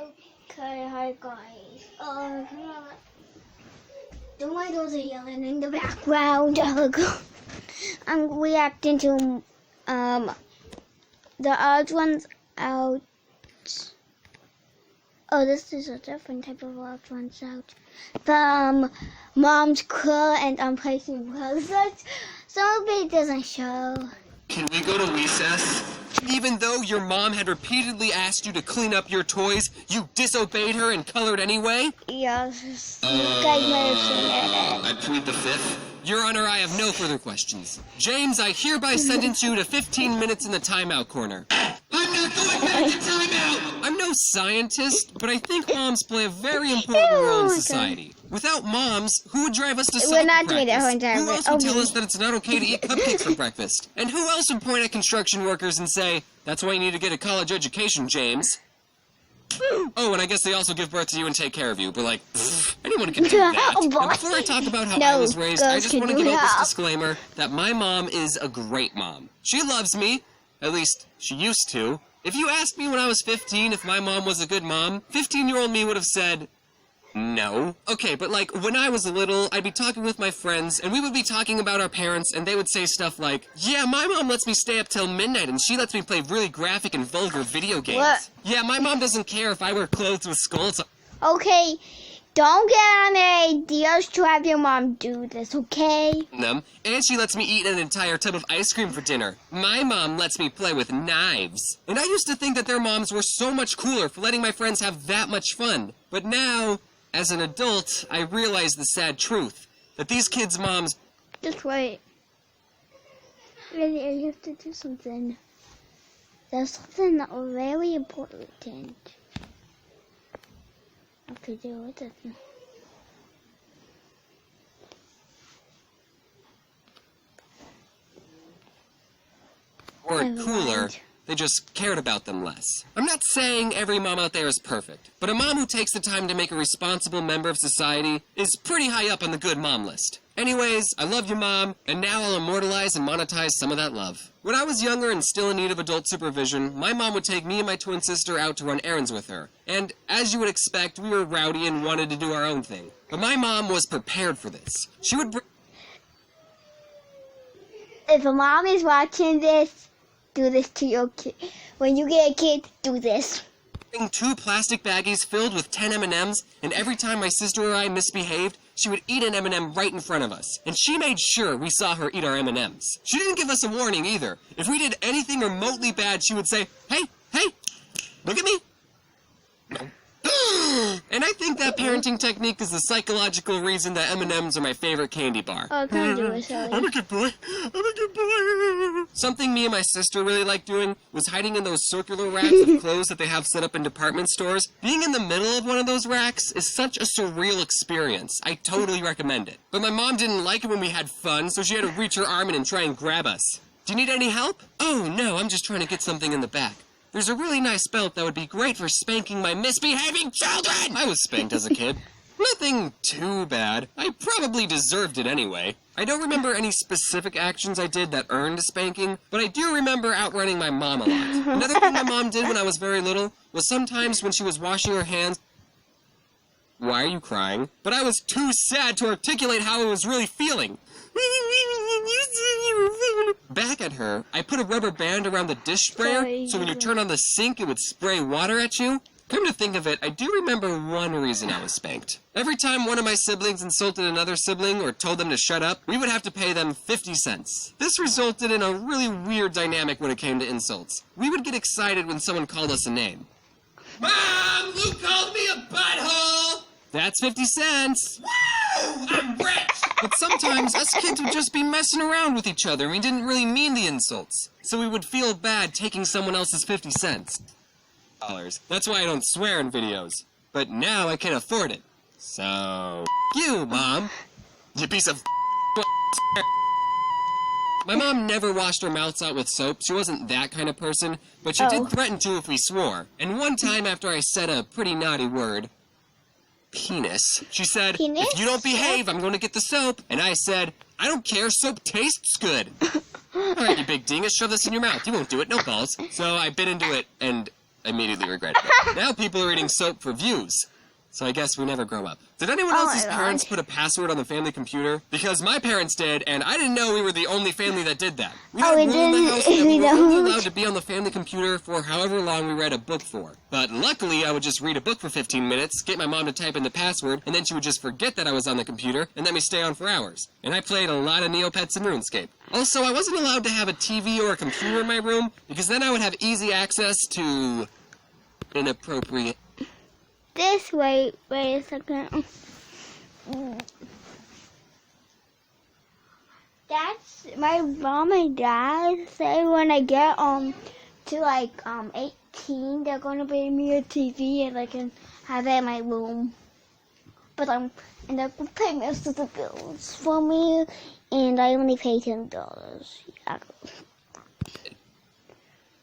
Okay, hi guys. The windows are yelling in the background. I'm reacting to the odd ones out. Oh, this is a different type of odd ones out. From Mom's Curl and Unplacing Websites. Some of it doesn't show. Can we go to recess? Even though your mom had repeatedly asked you to clean up your toys, you disobeyed her and colored anyway? Yes, you guys might have seen it. I plead the fifth. Your Honor, I have no further questions. James, I hereby sentence you to 15 minutes in the timeout corner. I'm not going back to timeout! I'm no scientist, but I think moms play a very important role in society. Without moms, who would drive us to soccer We're not doing that whole practice? entire Who else would tell us that it's not okay to eat cupcakes for breakfast? And who else would point at construction workers and say, that's why you need to get a college education, James? Oh, and I guess they also give birth to you and take care of you, but like, anyone can do that. And before I talk about how I was raised, I just want to give out this disclaimer that my mom is a great mom. She loves me. At least, she used to. If you asked me when I was 15 if my mom was a good mom, 15-year-old me would have said, no. Okay, but like, when I was little, I'd be talking with my friends, and we would be talking about our parents, and they would say stuff like, yeah, my mom lets me stay up till midnight, and she lets me play really graphic and vulgar video games. What? Yeah, my mom doesn't care if I wear clothes with skulls. Okay, don't get on ideas to have your mom do this, okay? Them, and she lets me eat an entire tub of ice cream for dinner. My mom lets me play with knives. And I used to think that their moms were so much cooler for letting my friends have that much fun. But now, as an adult, I realize the sad truth. That these kids' moms... Just wait. Really, you have to do something. There's something very important. Okay, do it. weren't cooler, they just cared about them less. I'm not saying every mom out there is perfect, but a mom who takes the time to make a responsible member of society is pretty high up on the good mom list. Anyways, I love you, Mom, and now I'll immortalize and monetize some of that love. When I was younger and still in need of adult supervision, my mom would take me and my twin sister out to run errands with her. And as you would expect, we were rowdy and wanted to do our own thing. But my mom was prepared for this. She would If a mom is watching this, do this to your kid. When you get a kid, do this. bring 2 plastic baggies filled with 10 M&Ms, and every time my sister or I misbehaved, she would eat an M&M right in front of us. And she made sure we saw her eat our M&Ms. She didn't give us a warning either. If we did anything remotely bad, she would say, hey, look at me. No. And I think that parenting technique is the psychological reason that M&M's are my favorite candy bar. Oh, can I do it, Sally? I'm a good boy. I'm a good boy. Something me and my sister really liked doing was hiding in those circular racks of clothes that they have set up in department stores. Being in the middle of one of those racks is such a surreal experience. I totally recommend it. But my mom didn't like it when we had fun, so she had to reach her arm in and try and grab us. Do you need any help? Oh, no, I'm just trying to get something in the back. There's a really nice belt that would be great for spanking my misbehaving children! I was spanked as a kid. Nothing too bad. I probably deserved it anyway. I don't remember any specific actions I did that earned a spanking, but I do remember outrunning my mom a lot. Another thing my mom did when I was very little was sometimes when she was washing her hands... Why are you crying? But I was too sad to articulate how I was really feeling. Back at her, I put a rubber band around the dish sprayer, so when you turn on the sink, it would spray water at you. Come to think of it, I do remember one reason I was spanked. Every time one of my siblings insulted another sibling or told them to shut up, we would have to pay them 50 cents. This resulted in a really weird dynamic when it came to insults. We would get excited when someone called us a name. Mom, you called me a butthole! That's 50 cents. Woo! I'm rich! But sometimes us kids would just be messing around with each other and we didn't really mean the insults. So we would feel bad taking someone else's 50 cents. That's why I don't swear in videos. But now I can afford it. So, you, Mom. You piece of My mom never washed her mouths out with soap. She wasn't that kind of person, but she did threaten to if we swore. And one time after I said a pretty naughty word, penis, she said, Penis? If you don't behave, I'm going to get the soap. And I said, I don't care, soap tastes good. All right, you big dingus, shove this in your mouth. You won't do it, no balls. So I bit into it, and immediately regretted it. Now people are eating soap for views. So I guess we never grow up. Did anyone Oh my else's God. parents put a password on the family computer? Because my parents did, and I didn't know we were the only family that did that. We had Oh, a we rule in the didn't? house that we We were only don't. allowed to be on the family computer for however long we read a book for. But luckily, I would just read a book for 15 minutes, get my mom to type in the password, and then she would just forget that I was on the computer, and let me stay on for hours. And I played a lot of Neopets and RuneScape. Also, I wasn't allowed to have a TV or a computer in my room, because then I would have easy access to inappropriate. This way, wait a second. That's my mom and dad say when I get to like 18, they're gonna bring me a TV and I can have it in my room. But and they're gonna pay most of the bills for me, and I only pay $10. Yeah.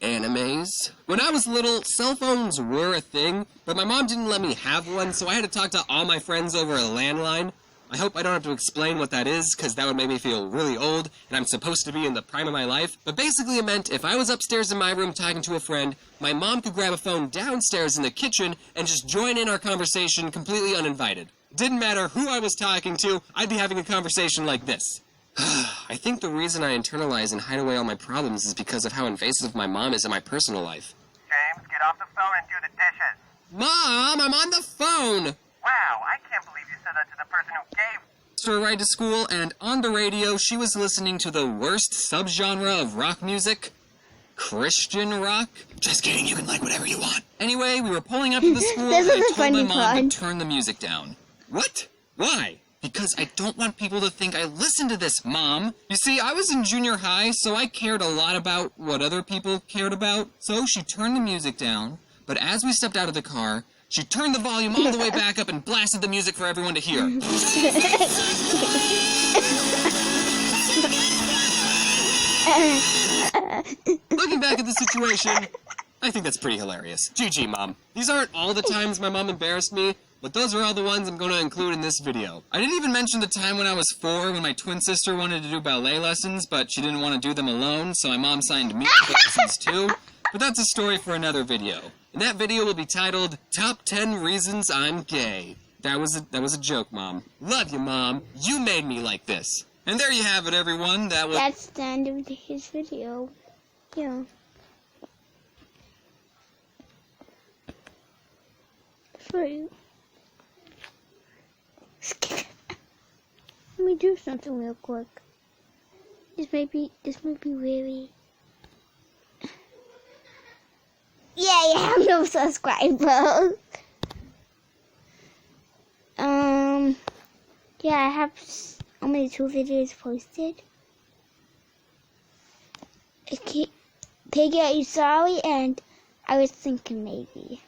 Animes. When I was little, cell phones were a thing, but my mom didn't let me have one, so I had to talk to all my friends over a landline. I hope I don't have to explain what that is, because that would make me feel really old, and I'm supposed to be in the prime of my life. But basically it meant if I was upstairs in my room talking to a friend, my mom could grab a phone downstairs in the kitchen and just join in our conversation completely uninvited. Didn't matter who I was talking to, I'd be having a conversation like this. I think the reason I internalize and hide away all my problems is because of how invasive my mom is in my personal life. James, get off the phone and do the dishes. Mom, I'm on the phone! Wow, I can't believe you said that to the person who gave... Her ride to school, and on the radio, she was listening to the worst subgenre of rock music. Christian rock? Just kidding, you can like whatever you want. Anyway, we were pulling up to the school, This and is I a told my funny mom pun. to turn the music down. What? Why? Because I don't want people to think I listen to this, Mom. You see, I was in junior high, so I cared a lot about what other people cared about. So she turned the music down, but as we stepped out of the car, she turned the volume all the way back up and blasted the music for everyone to hear. Looking back at the situation, I think that's pretty hilarious. GG, Mom. These aren't all the times my mom embarrassed me, but those are all the ones I'm going to include in this video. I didn't even mention the time when I was 4 when my twin sister wanted to do ballet lessons, but she didn't want to do them alone, so my mom signed me for lessons too. But that's a story for another video. And that video will be titled, Top 10 Reasons I'm Gay. That was a joke, Mom. Love you, Mom. You made me like this. And there you have it, everyone. That was... That's the end of his video. Yeah. Fruit. Let me do something real quick. This might be really. Yeah, I have no subscribers. Yeah, I have only 2 videos posted. Okay, Piggy, are you sorry? And I was thinking maybe.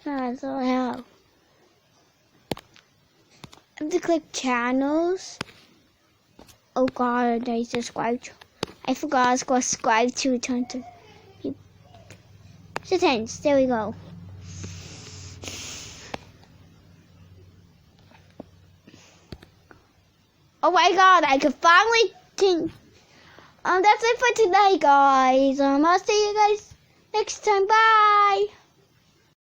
That's all I have. I have to click channels. Oh God, I subscribed. I forgot I was going to subscribe to a ton of people. Settings, there we go. Oh my God, I could finally that's it for today, guys. I'll see you guys next time. Bye.